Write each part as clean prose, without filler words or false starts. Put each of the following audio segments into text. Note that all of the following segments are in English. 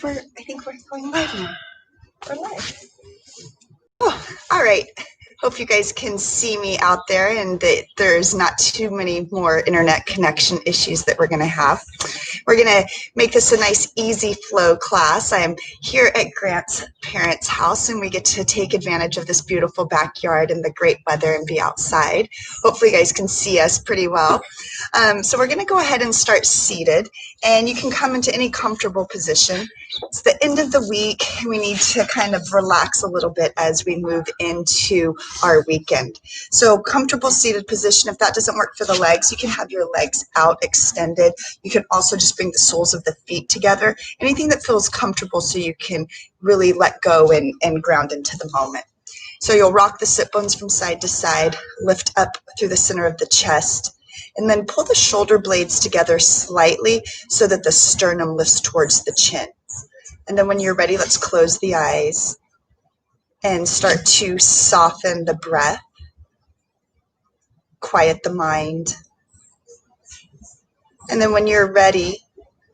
I think we're going live now. We're live. Oh, all right. Hope you guys can see me out there and that there's not too many more internet connection issues that we're going to have. We're going to make this a nice, easy flow class. I am here at Grant's parents' house, and we get to take advantage of this beautiful backyard and the great weather and be outside. Hopefully you guys can see us pretty well. So we're going to go ahead and start seated, and you can come into any comfortable position. It's the end of the week. We need to kind of relax a little bit as we move into our weekend. So comfortable seated position. If that doesn't work for the legs, you can have your legs out extended. You can also just bring the soles of the feet together. Anything that feels comfortable so you can really let go and ground into the moment. So you'll rock the sit bones from side to side, lift up through the center of the chest, and then pull the shoulder blades together slightly so that the sternum lifts towards the chin. And then when you're ready, let's close the eyes and start to soften the breath, quiet the mind. And then when you're ready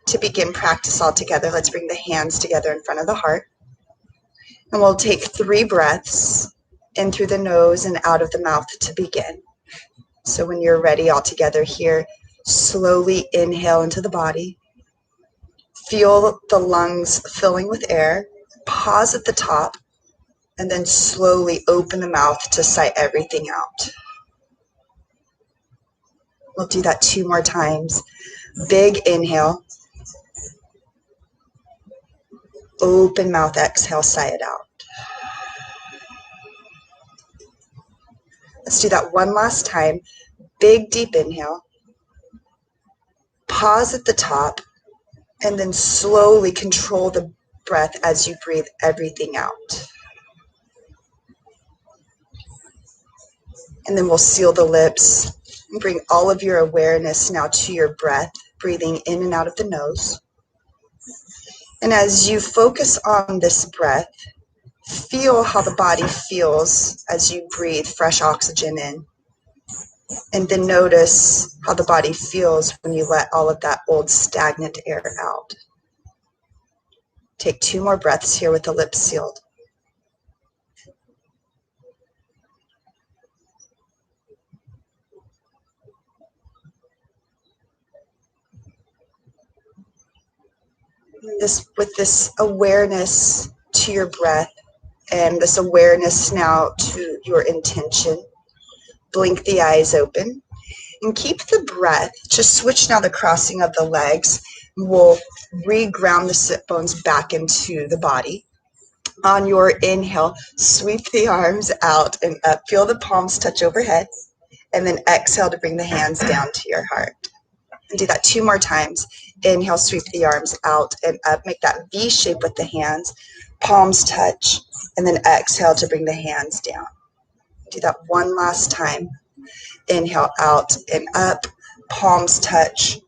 to begin practice all together, let's bring the hands together in front of the heart. And we'll take 3 breaths in through the nose and out of the mouth to begin. So when you're ready all together here, slowly inhale into the body. Feel the lungs filling with air. Pause at the top, and then slowly open the mouth to sigh everything out. We'll do that 2 more times. Big inhale. Open mouth, exhale, sigh it out. Let's do that one last time. Big, deep inhale. Pause at the top, and then slowly control the breath as you breathe everything out. And then we'll seal the lips and bring all of your awareness now to your breath, breathing in and out of the nose. And as you focus on this breath, feel how the body feels as you breathe fresh oxygen in. And then notice how the body feels when you let all of that old stagnant air out. Take 2 more breaths here with the lips sealed. With this awareness to your breath and this awareness now to your intention, blink the eyes open and keep the breath. Just switch now the crossing of the legs. We'll re-ground the sit bones back into the body. On your inhale, sweep the arms out and up. Feel the palms touch overhead. And then exhale to bring the hands down to your heart. And do that 2 more times. Inhale, sweep the arms out and up. Make that V shape with the hands. Palms touch. And then exhale to bring the hands down. Do that one last time. Inhale out and up. Palms touch.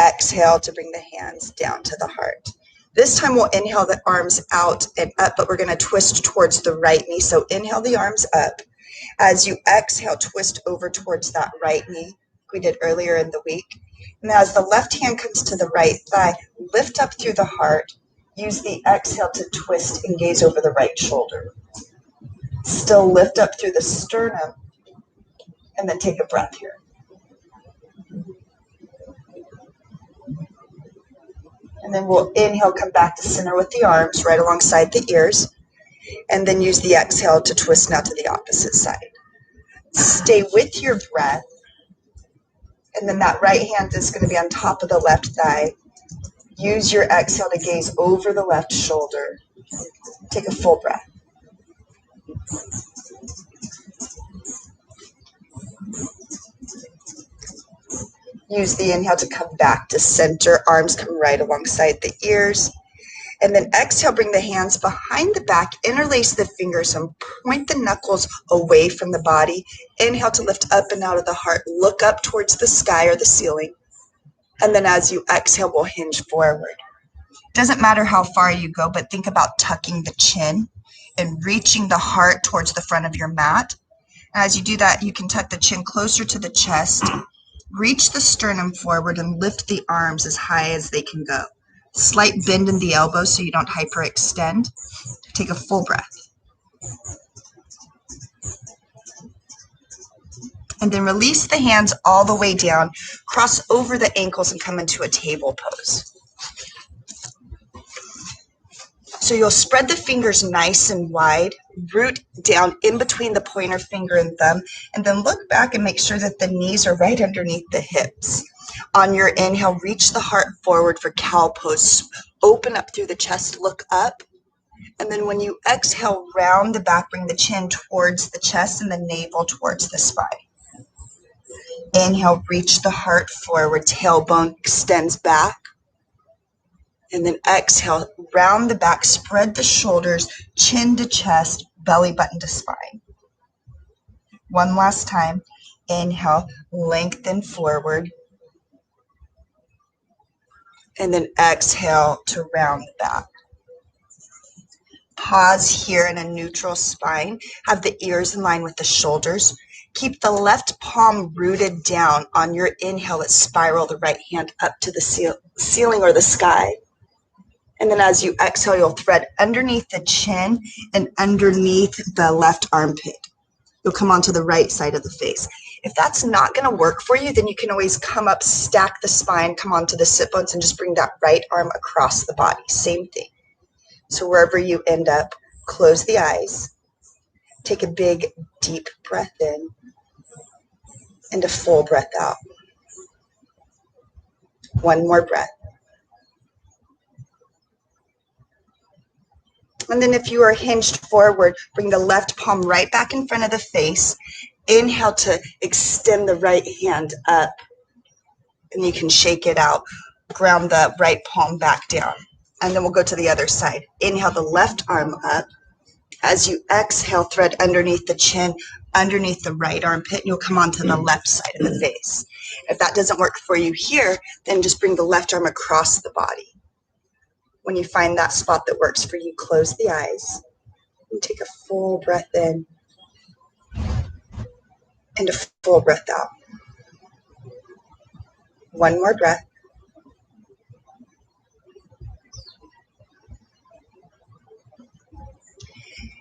Exhale to bring the hands down to the heart. This time we'll inhale the arms out and up, but we're going to twist towards the right knee. So inhale the arms up. As you exhale, twist over towards that right knee, like we did earlier in the week. And as the left hand comes to the right thigh, lift up through the heart. Use the exhale to twist and gaze over the right shoulder. Still lift up through the sternum, and then take a breath here. And then we'll inhale, come back to center with the arms right alongside the ears. And then use the exhale to twist now to the opposite side. Stay with your breath. And then that right hand is going to be on top of the left thigh. Use your exhale to gaze over the left shoulder. Take a full breath. Use the inhale to come back to center. Arms come right alongside the ears. And then exhale, bring the hands behind the back, interlace the fingers and point the knuckles away from the body. Inhale to lift up and out of the heart. Look up towards the sky or the ceiling. And then as you exhale, we'll hinge forward. Doesn't matter how far you go, but think about tucking the chin and reaching the heart towards the front of your mat. And as you do that, you can tuck the chin closer to the chest, reach the sternum forward, and lift the arms as high as they can go. Slight bend in the elbows so you don't hyperextend. Take a full breath. And then release the hands all the way down, cross over the ankles and come into a table pose. So you'll spread the fingers nice and wide, root down in between the pointer finger and thumb, and then look back and make sure that the knees are right underneath the hips. On your inhale, reach the heart forward for cow pose. Open up through the chest, look up. And then when you exhale, round the back, bring the chin towards the chest and the navel towards the spine. Inhale, reach the heart forward, tailbone extends back. And then exhale, round the back, spread the shoulders, chin to chest, belly button to spine. One last time. Inhale, lengthen forward. And then exhale to round the back. Pause here in a neutral spine. Have the ears in line with the shoulders. Keep the left palm rooted down. On your inhale, let's spiral the right hand up to the ceiling or the sky. And then as you exhale, you'll thread underneath the chin and underneath the left armpit. You'll come onto the right side of the face. If that's not going to work for you, then you can always come up, stack the spine, come onto the sit bones, and just bring that right arm across the body. Same thing. So wherever you end up, close the eyes. Take a big, deep breath in and a full breath out. One more breath. And then if you are hinged forward, bring the left palm right back in front of the face. Inhale to extend the right hand up. And you can shake it out. Ground the right palm back down. And then we'll go to the other side. Inhale the left arm up. As you exhale, thread underneath the chin, underneath the right armpit, and you'll come onto the left side of the face. If that doesn't work for you here, then just bring the left arm across the body. When you find that spot that works for you, close the eyes and take a full breath in and a full breath out. One more breath.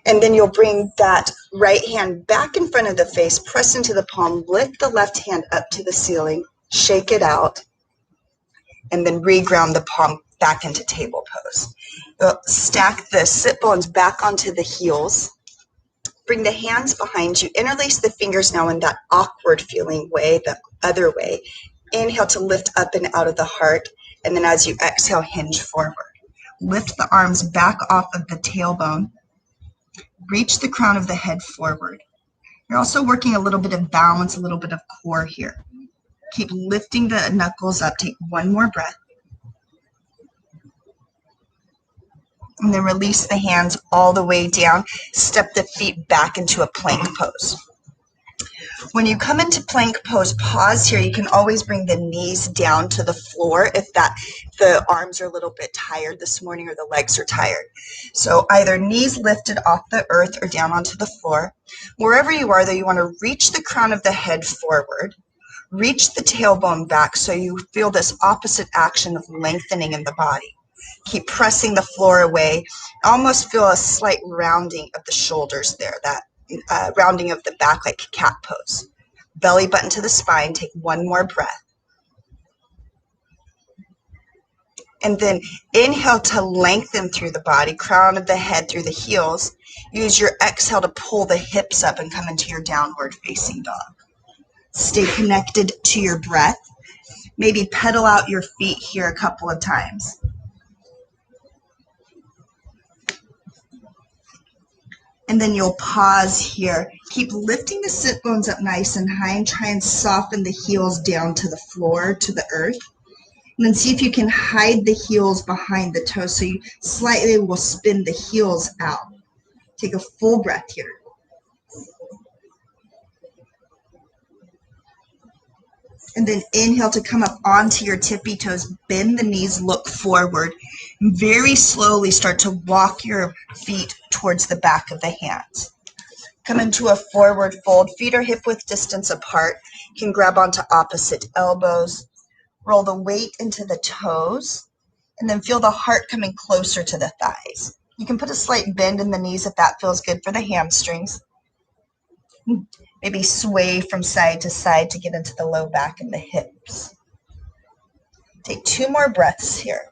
And then you'll bring that right hand back in front of the face, press into the palm, lift the left hand up to the ceiling, shake it out, and then reground the palm back into table pose. You'll stack the sit bones back onto the heels. Bring the hands behind you. Interlace the fingers now in that awkward feeling way, the other way. Inhale to lift up and out of the heart. And then as you exhale, hinge forward. Lift the arms back off of the tailbone. Reach the crown of the head forward. You're also working a little bit of balance, a little bit of core here. Keep lifting the knuckles up. Take one more breath. And then release the hands all the way down. Step the feet back into a plank pose. When you come into plank pose, pause here. You can always bring the knees down to the floor if the arms are a little bit tired this morning or the legs are tired. So either knees lifted off the earth or down onto the floor. Wherever you are, though, you want to reach the crown of the head forward. Reach the tailbone back so you feel this opposite action of lengthening in the body. Keep pressing the floor away. Almost feel a slight rounding of the shoulders there, that rounding of the back like cat pose. Belly button to the spine. Take one more breath. And then inhale to lengthen through the body, crown of the head through the heels. Use your exhale to pull the hips up and come into your downward facing dog. Stay connected to your breath. Maybe pedal out your feet here a couple of times. And then you'll pause here. Keep lifting the sit bones up nice and high and try and soften the heels down to the floor, to the earth. And then see if you can hide the heels behind the toes so you slightly will spin the heels out. Take a full breath here. And then inhale to come up onto your tippy toes. Bend the knees, look forward. And very slowly start to walk your feet towards the back of the hands. Come into a forward fold. Feet are hip width distance apart. You can grab onto opposite elbows. Roll the weight into the toes. And then feel the heart coming closer to the thighs. You can put a slight bend in the knees if that feels good for the hamstrings. Maybe sway from side to side to get into the low back and the hips. Take 2 more breaths here.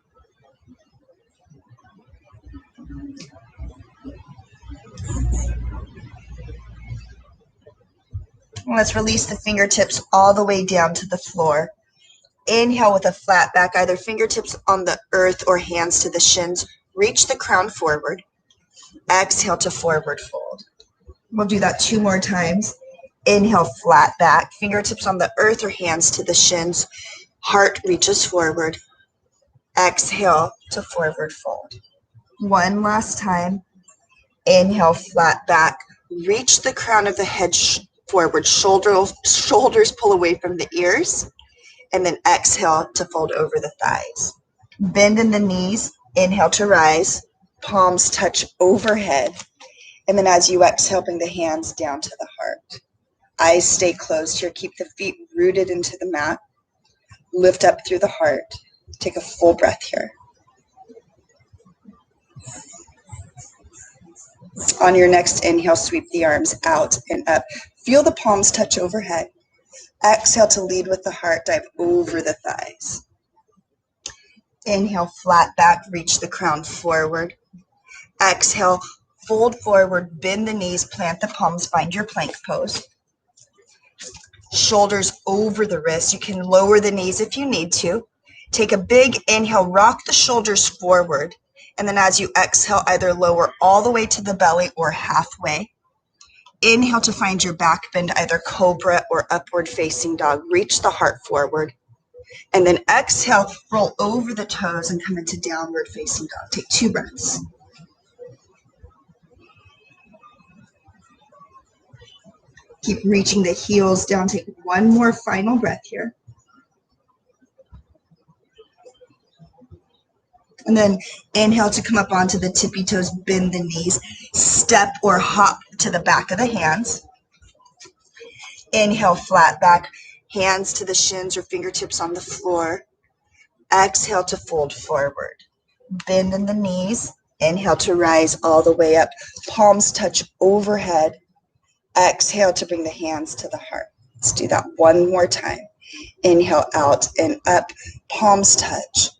Let's release the fingertips all the way down to the floor. Inhale with a flat back, either fingertips on the earth or hands to the shins. Reach the crown forward. Exhale to forward fold. We'll do that 2 more times. Inhale, flat back, fingertips on the earth or hands to the shins. Heart reaches forward. Exhale to forward fold. 1 last time. Inhale, flat back. Reach the crown of the head forward. Shoulders pull away from the ears. And then exhale to fold over the thighs. Bend in the knees. Inhale to rise. Palms touch overhead. And then as you exhale, bring the hands down to the heart. Eyes stay closed here. Keep the feet rooted into the mat. Lift up through the heart. Take a full breath here. On your next inhale, sweep the arms out and up. Feel the palms touch overhead. Exhale to lead with the heart. Dive over the thighs. Inhale, flat back. Reach the crown forward. Exhale, fold forward. Bend the knees. Plant the palms. Find your plank pose. Shoulders over the wrists. You can lower the knees if you need to. Take a big inhale. Rock the shoulders forward. And then as you exhale, either lower all the way to the belly or halfway. Inhale to find your back bend, either cobra or upward facing dog. Reach the heart forward. And then exhale, roll over the toes and come into downward facing dog. Take 2 breaths. Keep reaching the heels down. Take 1 more final breath here. And then inhale to come up onto the tippy toes, bend the knees, step or hop to the back of the hands. Inhale, flat back, hands to the shins or fingertips on the floor. Exhale to fold forward. Bend in the knees. Inhale to rise all the way up. Palms touch overhead. Exhale to bring the hands to the heart. Let's do that 1 more time. Inhale out and up. Palms touch.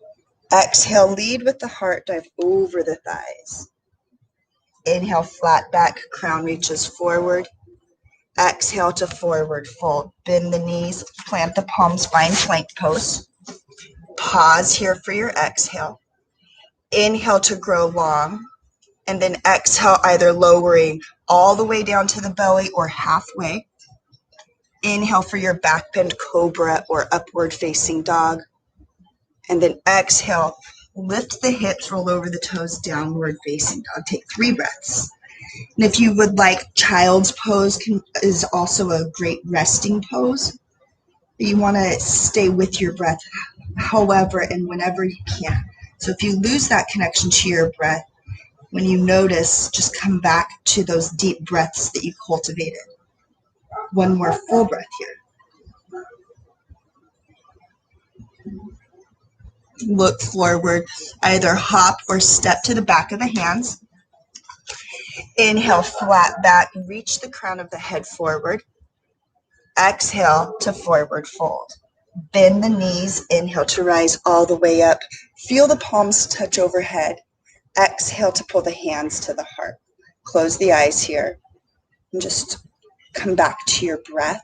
Exhale, lead with the heart, dive over the thighs. Inhale, flat back, crown reaches forward. Exhale to forward fold. Bend the knees, plant the palms, find plank pose. Pause here for your exhale. Inhale to grow long, and then exhale, either lowering all the way down to the belly or halfway. Inhale for your back bend, cobra or upward facing dog. And then exhale, lift the hips, roll over the toes, downward facing dog. Take 3 breaths. And if you would like, child's pose is also a great resting pose. You want to stay with your breath however and whenever you can. So if you lose that connection to your breath, when you notice, just come back to those deep breaths that you cultivated. 1 more full breath here. Look forward, either hop or step to the back of the hands. Inhale, flat back, reach the crown of the head forward. Exhale to forward fold. Bend the knees, inhale to rise all the way up. Feel the palms touch overhead. Exhale to pull the hands to the heart. Close the eyes here and just come back to your breath.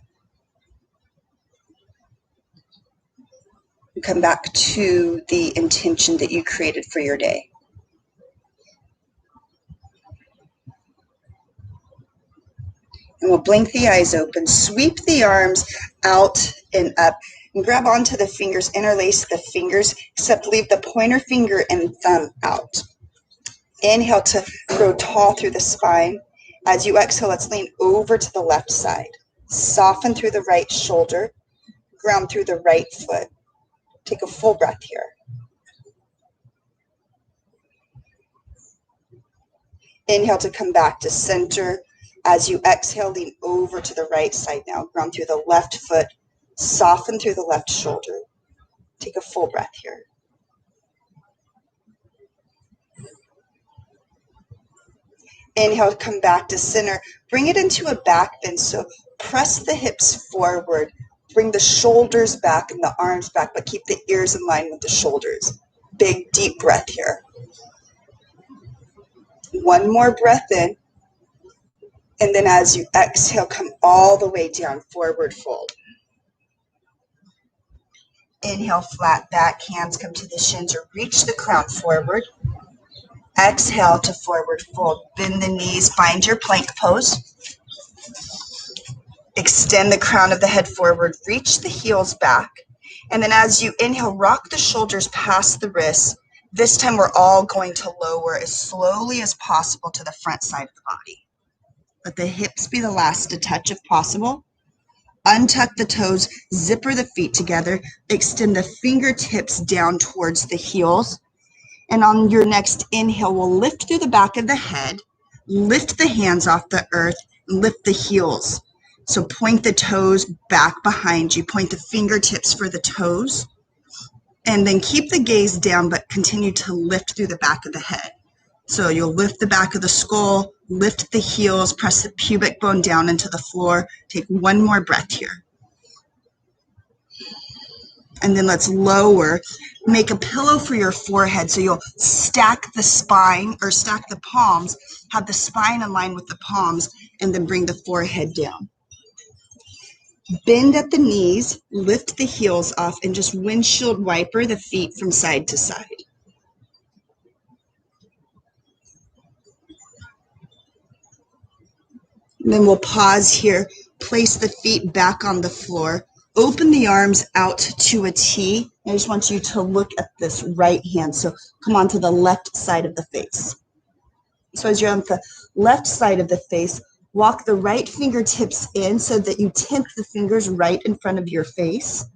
Come back to the intention that you created for your day. And we'll blink the eyes open, sweep the arms out and up, and grab onto the fingers, interlace the fingers, except leave the pointer finger and thumb out. Inhale to grow tall through the spine. As you exhale, let's lean over to the left side. Soften through the right shoulder, ground through the right foot. Take a full breath here. Inhale to come back to center. As you exhale, lean over to the right side now. Ground through the left foot. Soften through the left shoulder. Take a full breath here. Inhale, come back to center. Bring it into a back bend. So press the hips forward. Bring the shoulders back and the arms back, but keep the ears in line with the shoulders. Big, deep breath here. One more breath in. And then as you exhale, come all the way down, forward fold. Inhale, flat back, hands come to the shins or reach the crown forward. Exhale to forward fold. Bend the knees, find your plank pose. Extend the crown of the head forward, reach the heels back. And then as you inhale, rock the shoulders past the wrists. This time we're all going to lower as slowly as possible to the front side of the body. Let the hips be the last to touch if possible. Untuck the toes, zipper the feet together, extend the fingertips down towards the heels. And on your next inhale, we'll lift through the back of the head, lift the hands off the earth, lift the heels. So point the toes back behind you, point the fingertips for the toes, and then keep the gaze down, but continue to lift through the back of the head. So you'll lift the back of the skull, lift the heels, press the pubic bone down into the floor. Take one more breath here. And then let's lower. Make a pillow for your forehead. So you'll stack the spine or stack the palms, have the spine in line with the palms, and then bring the forehead down. Bend at the knees, lift the heels off, and just windshield wiper the feet from side to side. And then we'll pause here, place the feet back on the floor, open the arms out to a T. I just want you to look at this right hand. So come onto the left side of the face. So as you're on the left side of the face, walk the right fingertips in so that you tip the fingers right in front of your face.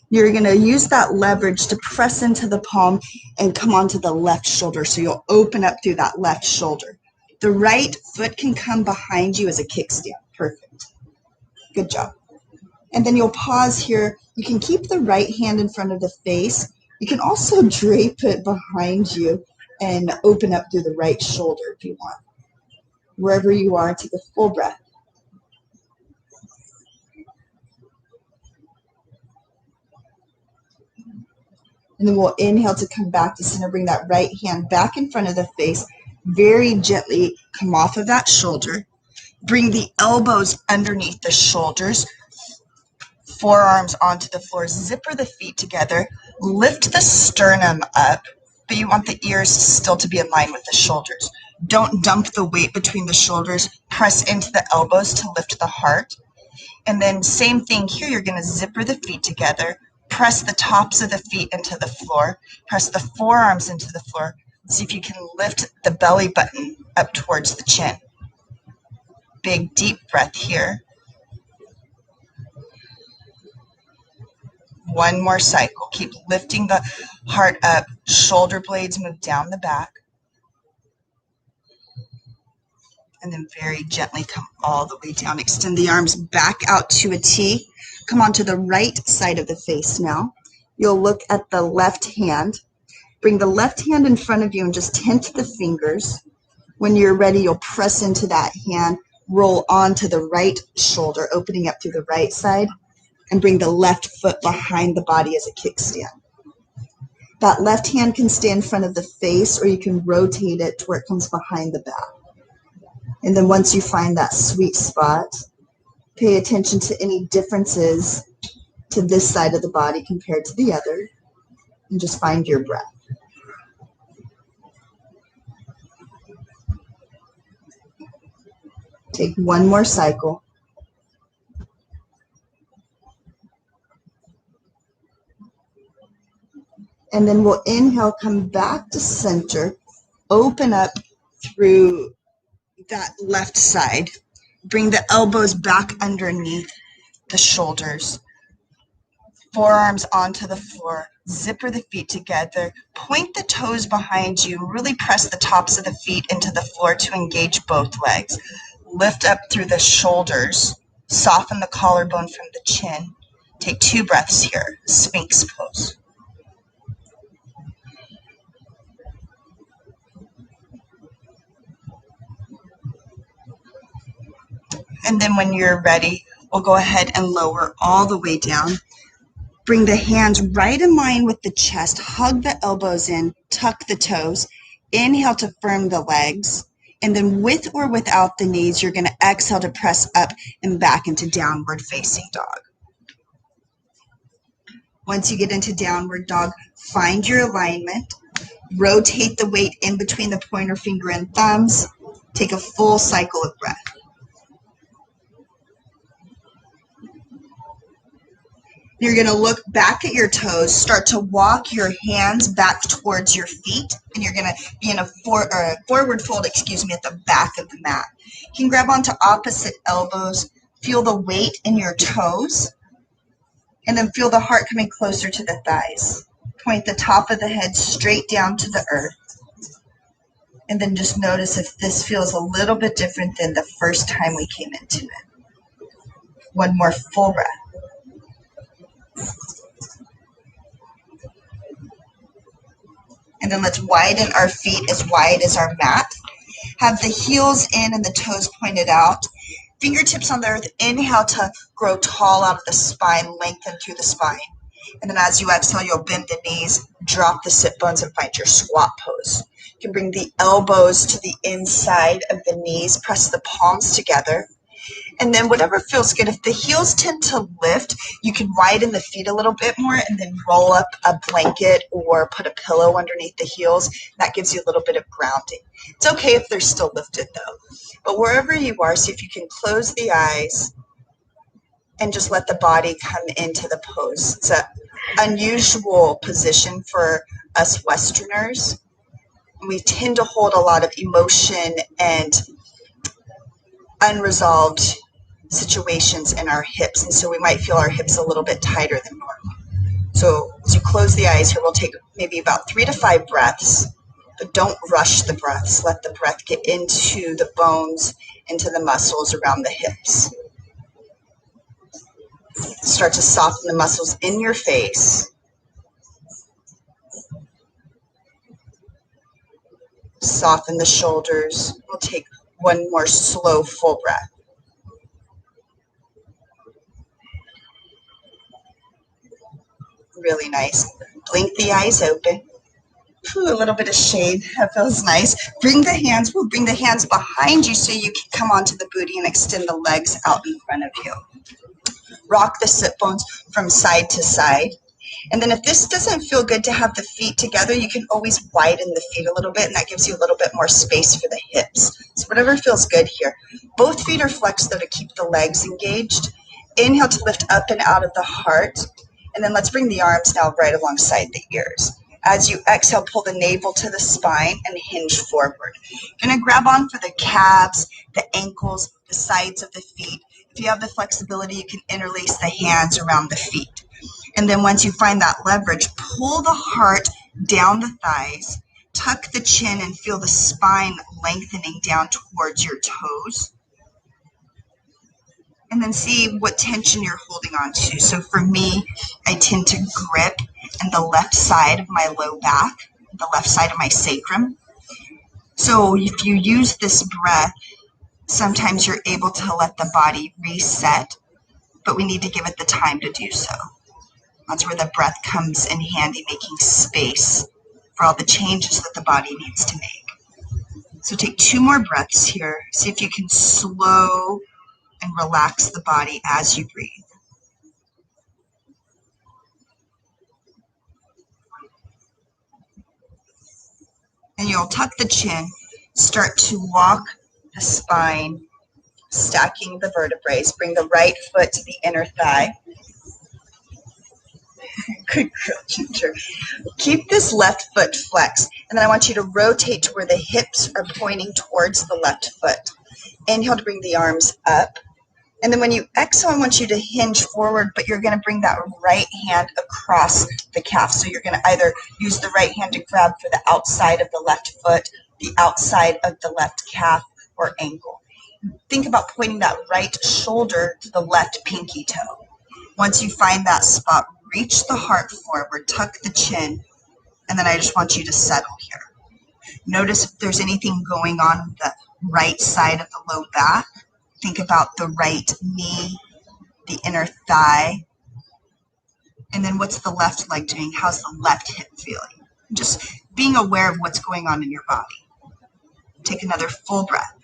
You're going to use that leverage to press into the palm and come onto the left shoulder. So you'll open up through that left shoulder. The right foot can come behind you as a kickstand. Perfect. Good job. And then you'll pause here. You can keep the right hand in front of the face. You can also drape it behind you and open up through the right shoulder if you want. Wherever you are, take a full breath. And then we'll inhale to come back to center. Bring that right hand back in front of the face. Very gently come off of that shoulder. Bring the elbows underneath the shoulders. Forearms onto the floor. Zipper the feet together. Lift the sternum up, but you want the ears still to be in line with the shoulders. Don't dump the weight between the shoulders. Press into the elbows to lift the heart. And then same thing here. You're going to zipper the feet together. Press the tops of the feet into the floor. Press the forearms into the floor. See if you can lift the belly button up towards the chin. Big, deep breath here. One more cycle. Keep lifting the heart up. Shoulder blades move down the back. And then very gently come all the way down. Extend the arms back out to a T. Come onto the right side of the face now. You'll look at the left hand. Bring the left hand in front of you and just hint the fingers. When you're ready, you'll press into that hand, roll onto the right shoulder, opening up through the right side, and bring the left foot behind the body as a kickstand. That left hand can stay in front of the face, or you can rotate it to where it comes behind the back. And then once you find that sweet spot, pay attention to any differences to this side of the body compared to the other, and just find your breath. Take one more cycle. And then we'll inhale, come back to center, open up through that left side. Bring the elbows back underneath the shoulders. Forearms onto the floor. Zipper the feet together. Point the toes behind you. Really press the tops of the feet into the floor to engage both legs. Lift up through the shoulders. Soften the collarbone from the chin. Take 2 breaths here. Sphinx pose. And then when you're ready, we'll go ahead and lower all the way down. Bring the hands right in line with the chest. Hug the elbows in. Tuck the toes. Inhale to firm the legs. And then with or without the knees, you're going to exhale to press up and back into downward facing dog. Once you get into downward dog, find your alignment. Rotate the weight in between the pointer finger and thumbs. Take a full cycle of breath. You're going to look back at your toes, start to walk your hands back towards your feet, and you're going to be in a forward fold, at the back of the mat. You can grab onto opposite elbows, feel the weight in your toes, and then feel the heart coming closer to the thighs. Point the top of the head straight down to the earth. And then just notice if this feels a little bit different than the first time we came into it. One more full breath. And then let's widen our feet as wide as our mat. Have the heels in and the toes pointed out. Fingertips on the earth. Inhale to grow tall out of the spine, lengthen through the spine. And then as you exhale, you'll bend the knees, drop the sit bones, and find your squat pose. You can bring the elbows to the inside of the knees, press the palms together. And then whatever feels good. If the heels tend to lift, you can widen the feet a little bit more and then roll up a blanket or put a pillow underneath the heels. That gives you a little bit of grounding. It's okay if they're still lifted though. But wherever you are, see if you can close the eyes and just let the body come into the pose. It's an unusual position for us Westerners. We tend to hold a lot of emotion and unresolved situations in our hips, and so we might feel our hips a little bit tighter than normal. So as you close the eyes here, we'll take maybe about 3 to 5 breaths, but don't rush the breaths. Let the breath get into the bones, into the muscles around the hips. Start to soften the muscles in your face. Soften the shoulders. We'll take one more slow, full breath. Really nice. Blink the eyes open. Ooh, a little bit of shade. That feels nice. Bring the hands behind you so you can come onto the booty and extend the legs out in front of you. Rock the sit bones from side to side. And then if this doesn't feel good to have the feet together, you can always widen the feet a little bit, and that gives you a little bit more space for the hips. So whatever feels good here. Both feet are flexed though to keep the legs engaged. Inhale to lift up and out of the heart. And then let's bring the arms now right alongside the ears. As you exhale, pull the navel to the spine and hinge forward. You're going to grab on for the calves, the ankles, the sides of the feet. If you have the flexibility, you can interlace the hands around the feet. And then once you find that leverage, pull the heart down the thighs, tuck the chin and feel the spine lengthening down towards your toes. And then see what tension you're holding on to. So for me, I tend to grip in the left side of my low back, the left side of my sacrum. So if you use this breath, sometimes you're able to let the body reset, but we need to give it the time to do so. That's where the breath comes in handy, making space for all the changes that the body needs to make. So take 2 more breaths here. See if you can slow and relax the body as you breathe. And you'll tuck the chin, start to walk the spine, stacking the vertebrae. Bring the right foot to the inner thigh. Good girl, Ginger. Keep this left foot flexed, and then I want you to rotate to where the hips are pointing towards the left foot. Inhale to bring the arms up. And then when you exhale, I want you to hinge forward, but you're going to bring that right hand across the calf. So you're going to either use the right hand to grab for the outside of the left foot, the outside of the left calf or ankle. Think about pointing that right shoulder to the left pinky toe. Once you find that spot, reach the heart forward, tuck the chin, and then I just want you to settle here. Notice if there's anything going on with the right side of the low back. think about the right knee, the inner thigh, and then what's the left leg doing? How's the left hip feeling? Just being aware of what's going on in your body. Take another full breath.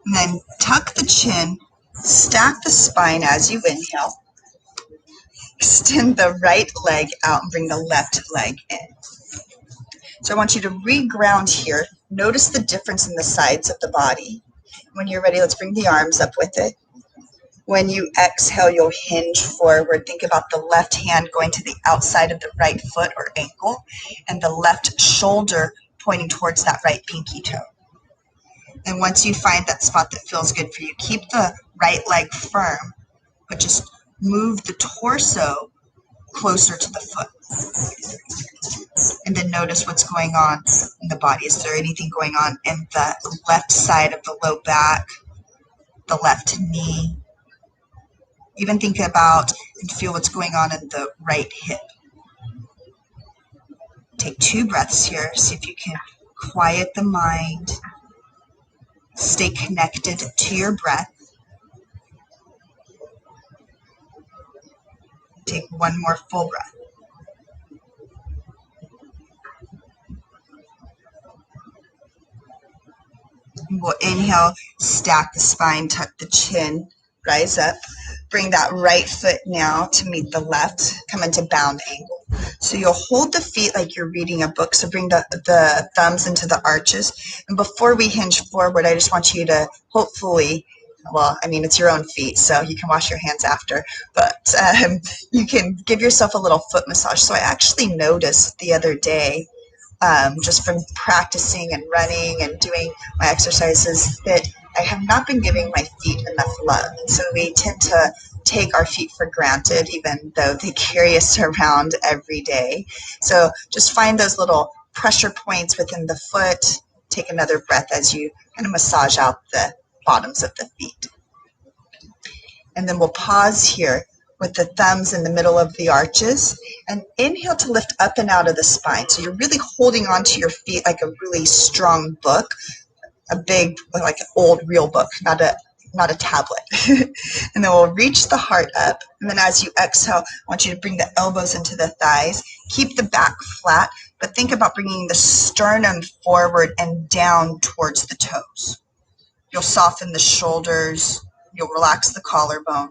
And then tuck the chin, stack the spine as you inhale. Extend the right leg out and bring the left leg in. So I want you to re-ground here. Notice the difference in the sides of the body. When you're ready, let's bring the arms up with it. When you exhale, you'll hinge forward. Think about the left hand going to the outside of the right foot or ankle, and the left shoulder pointing towards that right pinky toe. And once you find that spot that feels good for you, keep the right leg firm, but just move the torso closer to the foot. And then notice what's going on in the body. Is there anything going on in the left side of the low back, the left knee? Even think about and feel what's going on in the right hip. Take 2 breaths here. See if you can quiet the mind. Stay connected to your breath. Take 1 more full breath. We'll inhale, stack the spine, tuck the chin, rise up. Bring that right foot now to meet the left. Come into bound angle. So you'll hold the feet like you're reading a book. So bring the thumbs into the arches. And before we hinge forward, I just want you to hopefully, well, I mean, it's your own feet, so you can wash your hands after. But you can give yourself a little foot massage. So I actually noticed the other day, just from practicing and running and doing my exercises, that I have not been giving my feet enough love. And so we tend to take our feet for granted, even though they carry us around every day. So just find those little pressure points within the foot. Take another breath as you kind of massage out the bottoms of the feet. And then we'll pause here with the thumbs in the middle of the arches, and inhale to lift up and out of the spine. So you're really holding onto your feet like a really strong book, a big, like an old real book, not a tablet. And then we'll reach the heart up. And then as you exhale, I want you to bring the elbows into the thighs. Keep the back flat, but think about bringing the sternum forward and down towards the toes. You'll soften the shoulders. You'll relax the collarbone.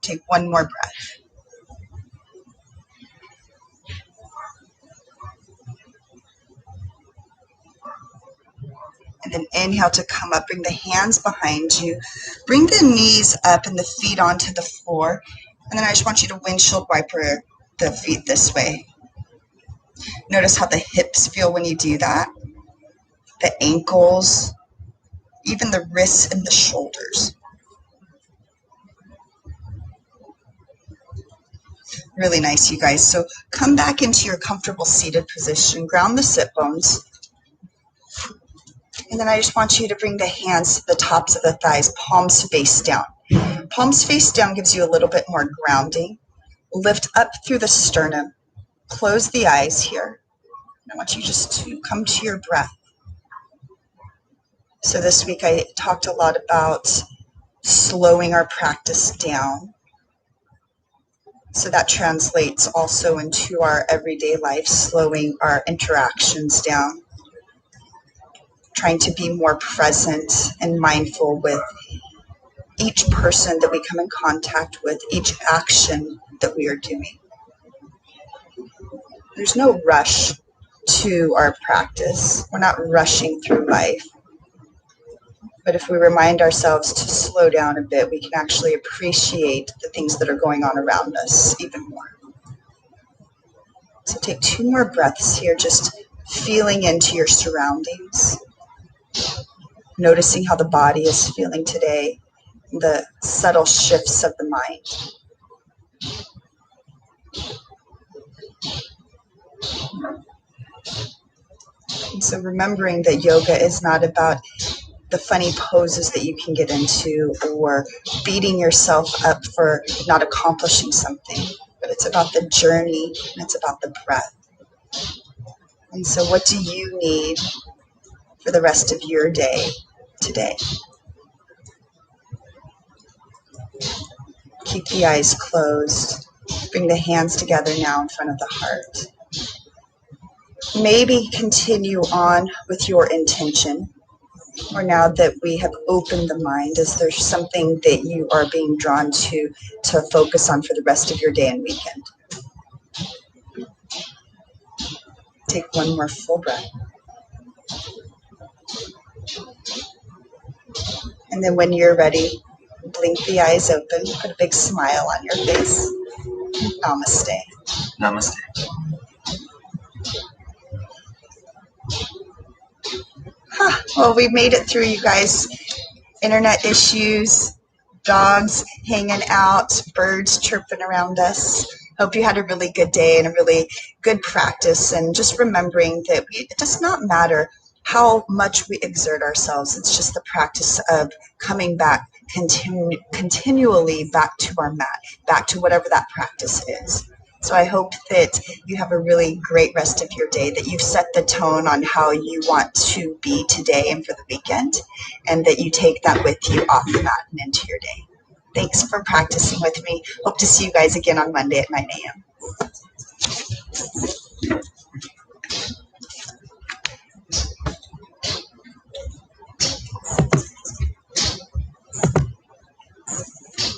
Take 1 more breath. And then inhale to come up. Bring the hands behind you. Bring the knees up and the feet onto the floor. And then I just want you to windshield wiper the feet this way. Notice how the hips feel when you do that. The ankles, even the wrists and the shoulders. Really nice, you guys. So come back into your comfortable seated position. Ground the sit bones. And then I just want you to bring the hands to the tops of the thighs, palms face down. Palms face down gives you a little bit more grounding. Lift up through the sternum. Close the eyes here. I want you just to come to your breath. So this week I talked a lot about slowing our practice down. So that translates also into our everyday life, slowing our interactions down. Trying to be more present and mindful with each person that we come in contact with, each action that we are doing. There's no rush to our practice. We're not rushing through life. But if we remind ourselves to slow down a bit, we can actually appreciate the things that are going on around us even more. So take 2 more breaths here, just feeling into your surroundings. Noticing how the body is feeling today, the subtle shifts of the mind. And so remembering that yoga is not about the funny poses that you can get into or beating yourself up for not accomplishing something, but it's about the journey and it's about the breath. And so what do you need for the rest of your day today? Keep the eyes closed. Bring the hands together now in front of the heart. Maybe continue on with your intention. Or now that we have opened the mind, is there something that you are being drawn to focus on for the rest of your day and weekend? Take one more full breath. And then when you're ready, blink the eyes open, put a big smile on your face. Namaste. Namaste. Well, we made it through, you guys. Internet issues, dogs hanging out, birds chirping around us. Hope you had a really good day and a really good practice. And just remembering that it does not matter how much we exert ourselves. It's just the practice of coming back continually back to our mat, back to whatever that practice is. So I hope that you have a really great rest of your day, that you've set the tone on how you want to be today and for the weekend, and that you take that with you off the mat and into your day. Thanks for practicing with me. Hope to see you guys again on Monday at 9 a.m.